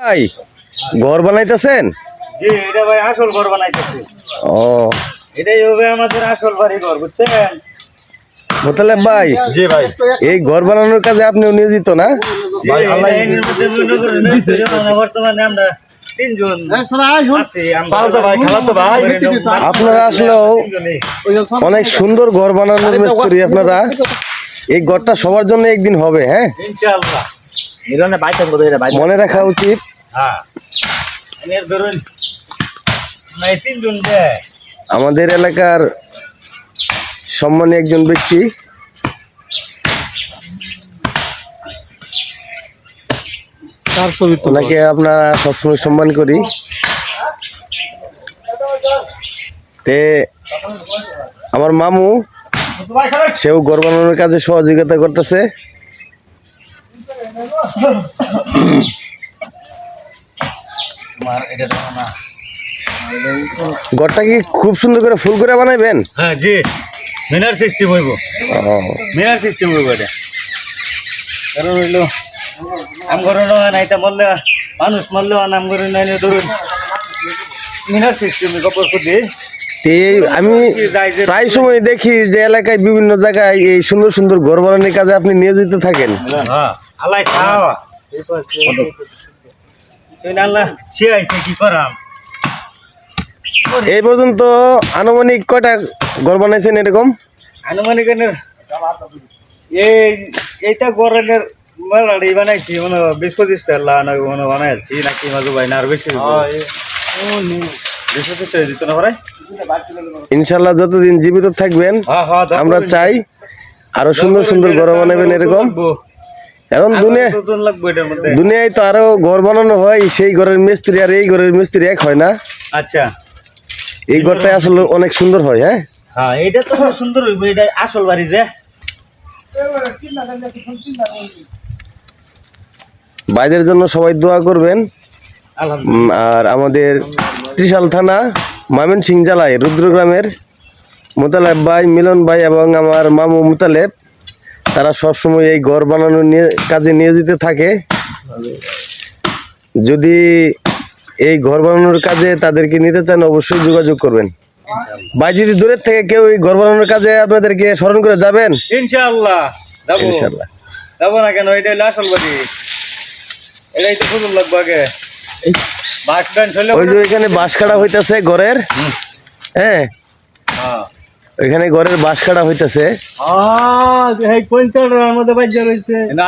ভাই ঘর বানাইতেছেন? জি, এটা ভাই আসল ঘর বানাইতেছি। ও, এটাই হবে আমাদের আসল বাড়ি ঘর, বুঝছেন? মোতালেব ভাই, জি ভাই। এই ঘর বানানোর কাজে আপনিও নিয়োজিত না? ভাই আল্লাহ বর্তমানে আমরা তিনজন আছি। ভাই খালাতো ভাই, আপনারা আসলেও অনেক সুন্দর ঘর বানানোর মিস্ত্রি আপনারা। এই ঘরটা সবার জন্য একদিন হবে, হ্যাঁ ইনশাআল্লাহ। মনে রাখা উচিত। হ্যাঁ, এর ধরুন নাই তিনজন যে আমাদের এলাকার সম্মানী একজন ব্যক্তি, ওনাকে আপনারা সবসময় সম্মান করি। তে আমার মামু, সেও ঘর বানানোর কাজে সহযোগিতা করতেছে। ঘরটা কি খুব সুন্দর করে ফুল করে বানাইবেন? হ্যাঁ জি, মিনার সিস্টেম হইব। মিনার সিস্টেম হইব এটা। কারণ হইলো আম ঘর নাইটা মরলে মানুষ মরলেও নাম করে নাই ধরুন মিনার সিস্টেম কপর খুঁজে। আমি প্রায় সময় দেখি যে এলাকায় বিভিন্ন জায়গায় এই সুন্দর সুন্দর ঘর বানানোর কাজে আপনি নিয়োজিত থাকেন। আল্লাহ খাওয়া আল্লাহ শিয়াইছে কি করাম। এই পর্যন্ত আনুমানিক কয়টা ঘর বানাইছেন এরকম? আনুমানিক এইটা গড়ের মেলাড়ি বানাইছি মানে 20-25টা মনে বানাইছি নাকি মাজু ভাই না আর বেশি 20-25টা দিত না ভাই। ইনশাল্লাহ যতদিন জীবিত থাকবেন আমরা চাই আরো সুন্দর সুন্দর ঘর বানাবেন এরকম। এখন দুনিয়ায় তো আরো ঘর বানানো হয়, সেই ঘরের মিস্ত্রি আর এই ঘরের মিস্ত্রি এক হয় না। আচ্ছা, এই ঘরটা আসলে অনেক সুন্দর হয়। হ্যাঁ হ্যাঁ, এটা তো সুন্দর হইব, এটা আসল বাড়ি যে। ভাইদের জন্য সবাই দোয়া করবেন। আর আমাদের ত্রিশাল থানা ময়মনসিংহ জেলায় রুদ্রগ্রামের মোতালেব ভাই, মিলন ভাই এবং আমার মামু মোতালেব, তারা সবসময় এই ঘর বানানোর কাজে নিয়োজিত থাকে। যদি এই ঘর বানানোর কাজে তাদেরকে নিতে চান অবশ্যই যোগাযোগ করবেন। ভাই, যদি দূরের থেকে কেউ এই ঘর বানানোর কাজে আপনাদেরকে স্মরণ করে যাবেন? ইনশাআল্লাহ যাবো। ইনশাআল্লাহ যাবো না কেন? এটা হলো আসল বাড়ি, এটাই তো সুন্দর লাগবে। আগে ওই যে ওইখানে বাঁশ কাটা হইতেছে ঘরের। হ্যাঁ, ওইখানে ঘরের বাঁশ কাটা হইতেছে।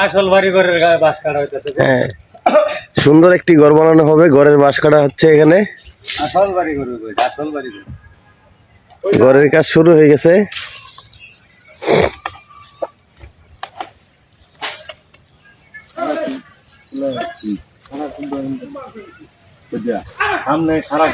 আসল বাড়ি ঘরের বাঁশ কাটা হইতেছে। হ্যাঁ, সুন্দর একটি ঘর বানানো হবে, ঘরের বাঁশ কাটা হচ্ছে এখানে। আসল বাড়ি ঘর, আসল বাড়ি ঘর। ঘরের কাজ শুরু হয়ে গেছে। সামনে খারাপ